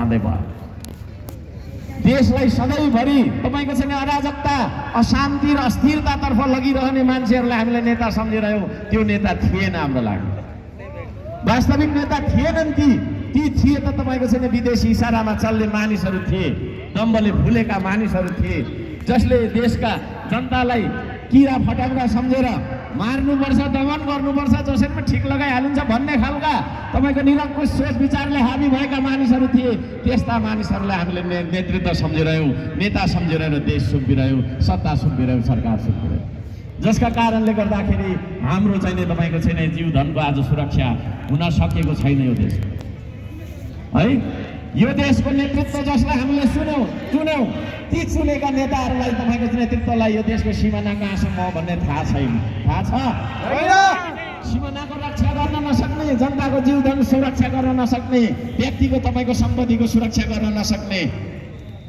जाँदै भयो। देशलाई सधैँभरि तपाईँको चाहिँ अराजकता, अशान्ति र अस्थिरतातर्फ लगिरहने मान्छेहरूलाई हामीले नेता सम्झिरह्यौँ। त्यो नेता थिएन हाम्रो लागि, वास्तविक नेता थिएनन् ती थिए त तपाईँको चाहिँ विदेशी इसारामा चल्ने मानिसहरू थिए, दम्बले फुलेका मानिसहरू थिए, जसले देशका जनतालाई किरा फटाङ्ग्रा सम्झेर मार्नुपर्छ, दमन गर्नुपर्छ, जसरी ठिक लगाइहालिन्छ भन्ने खालका तपाईँको निरङ्कुश सोच विचारले हाबी भएका मानिसहरू थिए। त्यस्ता मानिसहरूलाई हामीले नेतृत्व सम्झिरह्यौँ, नेता सम्झिरहेर देश सुम्पिरह्यौँ, सत्ता सुम्पिरह्यौँ, सरकार सुम्पिरह्यौँ, जसका कारणले गर्दाखेरि हाम्रो चाहिँ तपाईँको चाहिँ जीवधनको आज सुरक्षा हुन सकेको छैन यो देश है। यो देशको नेतृत्व जसलाई हामीले चुन्यौँ ती चुनेका नेताहरूलाई तपाईँको नेतृत्वलाई यो देशको सिमाना कहाँसम्म हो भन्ने थाहा छैन। थाहा छ? सिमानाको रक्षा गर्न नसक्ने, जनताको जीवधन सुरक्षा गर्न नसक्ने, व्यक्तिको तपाईँको सम्पत्तिको सुरक्षा गर्न नसक्ने,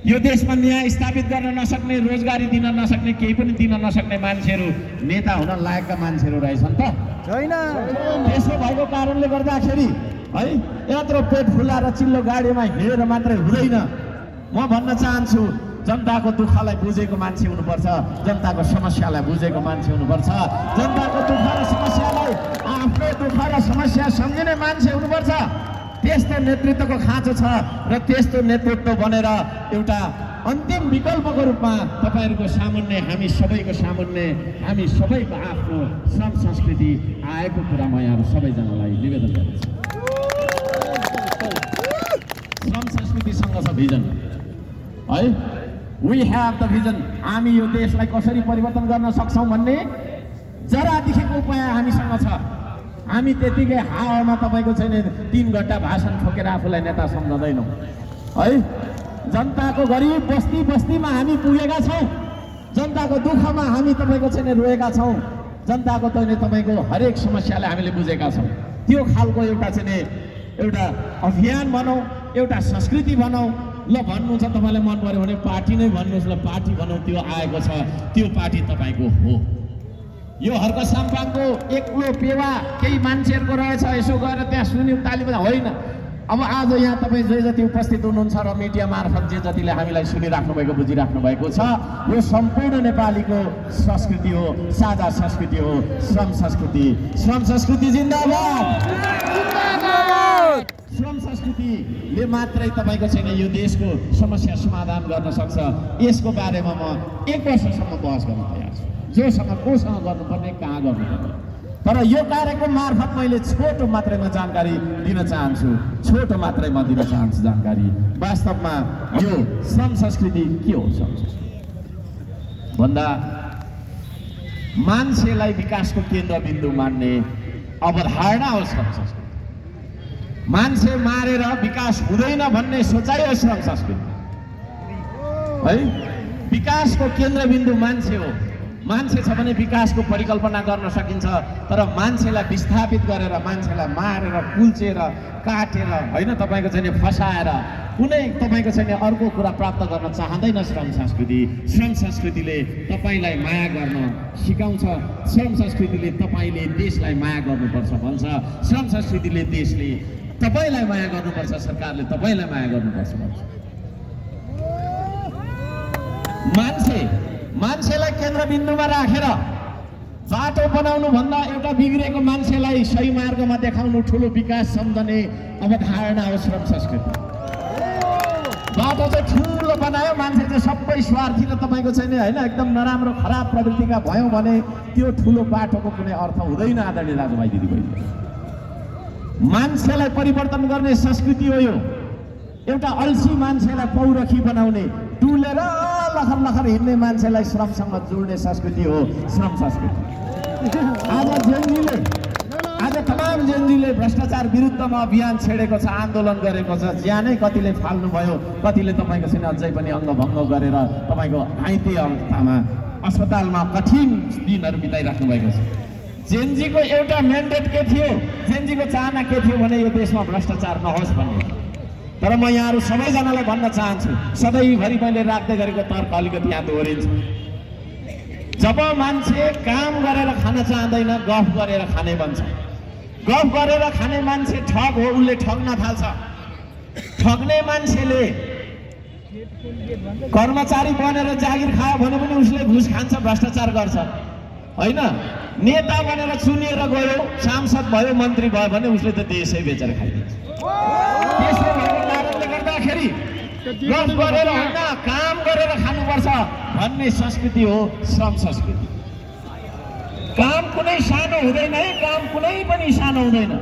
यो देशमा न्याय स्थापित गर्न नसक्ने, रोजगारी दिन नसक्ने, केही पनि दिन नसक्ने मान्छेहरू नेता हुन लायकका मान्छेहरू रहेछन् त छैन। त्यसो भएको कारणले गर्दाखेरि है यत्रो पेट फुलाएर चिल्लो गाडीमा हिँडेर मात्रै हुँदैन। म भन्न चाहन्छु जनताको दुःखलाई बुझेको मान्छे हुनुपर्छ, जनताको समस्यालाई बुझेको मान्छे हुनुपर्छ, जनताको दुःख र समस्यालाई आफ्नो दुःख र समस्या सम्झिने मान्छे हुनुपर्छ। त्यस्तो नेतृत्वको खाँचो छ र त्यस्तो नेतृत्व बनेर एउटा अन्तिम विकल्पको रूपमा तपाईँहरूको सामुन्ने, हामी सबैको सामुन्ने, हामी सबैको आफ्नो श्रम संस्कृति आएको कुरा म यहाँ सबैजनालाई निवेदन गर्दछु। श्रम संस्कृतिसँग छ भिजन है, वी हेभ द भिजन। हामी यो देशलाई कसरी परिवर्तन गर्न सक्छौँ भन्ने जरा देखेको उपाय हामीसँग छ। हामी त्यतिकै हावामा तपाईँको चाहिँ 3 घन्टा भाषण ठोकेर आफूलाई नेता सम्झँदैनौँ है। जनताको गरिब बस्ती बस्तीमा हामी पुगेका छौँ, जनताको दुःखमा हामी तपाईँको चाहिँ रोएका छौँ, जनताको तपाईँको हरेक समस्यालाई हामीले बुझेका छौँ। त्यो खालको एउटा चाहिँ एउटा अभियान बनाऊ, एउटा संस्कृति बनाऊ। ल भन्नु छ तपाईँलाई मन पर्यो भने पार्टी नै भन्नुहोस्, ल पार्टी बनाऊ, त्यो आएको छ, त्यो पार्टी तपाईँको हो। यो हर्क साम्पाङको एक्लो पेवा केही मान्छेहरूको रहेछ, यसो गएर त्यहाँ सुन्यौँ ताली बजा होइन। अब आज यहाँ तपाईँ जे जति उपस्थित हुनुहुन्छ र मिडिया मार्फत जे जतिले हामीलाई सुनिराख्नु भएको बुझिराख्नु भएको छ, यो सम्पूर्ण नेपालीको संस्कृति हो, साझा संस्कृति हो, श्रम संस्कृति। श्रम संस्कृति जिन्दाबाद। श्रम संस्कृतिले मात्रै तपाईँको छैन यो देशको समस्या समाधान गर्न सक्छ। यसको बारेमा म 1 वर्षसम्म बहस गर्न तयार छु, जोसँग कोसँग गर्नुपर्ने, कहाँ गर्नुपर्ने। तर यो कार्यक्रम मार्फत मैले छोटो मात्रैमा जानकारी दिन चाहन्छु, छोटो मात्रैमा दिन चाहन्छु जानकारी। वास्तवमा यो श्रम संस्कृति के हो? श्रम संस्कृति भन्दा मान्छेलाई विकासको केन्द्रबिन्दु मान्ने अवधारणा हो श्रम संस्कृति। मान्छे मारेर विकास हुँदैन भन्ने सोचाइ हो श्रम संस्कृति है। विकासको केन्द्रबिन्दु मान्छे हो। मान्छे छ भने विकासको परिकल्पना गर्न सकिन्छ, तर मान्छेलाई विस्थापित गरेर, मान्छेलाई मारेर, कुल्चेर, काटेर होइन तपाईँको चाहिँ फसाएर कुनै तपाईँको चाहिँ अर्को कुरा प्राप्त गर्न चाहँदैन श्रम संस्कृति। श्रम संस्कृतिले तपाईँलाई माया गर्न सिकाउँछ। श्रम संस्कृतिले तपाईँले देशलाई माया गर्नुपर्छ भन्छ। श्रम संस्कृतिले देशले तपाईँलाई माया गर्नुपर्छ, सरकारले तपाईँलाई माया गर्नुपर्छ भन्छ। मान्छेलाई केन्द्रबिन्दुमा राखेर बाटो बनाउनु भन्दा एउटा बिग्रेको मान्छेलाई सही मार्गमा देखाउनु ठुलो विकास सम्झने अवधारणा हो श्रम संस्कृति। बाटो चाहिँ ठुलो बनायो, मान्छे चाहिँ सबै स्वार्थी र तपाईँको छैन होइन एकदम नराम्रो खराब प्रवृत्तिका भयौँ भने त्यो ठुलो बाटोको कुनै अर्थ हुँदैन। आदरणीय दाजुभाइ दिदीबहिनी, मान्छेलाई परिवर्तन गर्ने संस्कृति हो यो। एउटा अल्छी मान्छेलाई पौरखी बनाउने, डुलेर लखर लखर हिँड्ने मान्छेलाई श्रमसँग जोड्ने संस्कृति हो श्रम संस्कृति। आज तमाम जेनजीले भ्रष्टाचार विरुद्धमा अभियान छेडेको छ, आन्दोलन गरेको छ, ज्यानै कतिले फाल्नुभयो, कतिले तपाईँको छैन अझै पनि अङ्गभङ्ग गरेर तपाईँको घाइते अवस्थामा अस्पतालमा कठिन दिनहरू बिताइराख्नु भएको छ। जेनजीको एउटा म्यान्डेट के थियो, जेनजीको चाहना के थियो भने यो देशमा भ्रष्टाचार नहोस् भन्ने। तर म यहाँहरू सबैजनालाई भन्न चाहन्छु, सधैँभरि मैले राख्दै गरेको तर्क अलिकति यहाँ दोहोरिन्छ। जब मान्छे काम गरेर खान चाहँदैन, गफ गरेर खाने बन्छ। गफ गरेर खाने मान्छे ठग हो, उसले ठग्न थाल्छ। ठग्ने मान्छेले कर्मचारी बनेर जागिर खायो भने पनि उसले घुस खान्छ, भ्रष्टाचार गर्छ होइन। नेता बनेर चुनिएर गयो, सांसद भयो, मन्त्री भयो भने उसले त देशै बेचेर खाइदिन्छ। त्यसो भएको कारणले गर्दाखेरि गफ गरेर होइन, काम गरेर खानुपर्छ भन्ने संस्कृति हो श्रम संस्कृति। काम कुनै सानो हुँदैन है, काम कुनै पनि सानो हुँदैन।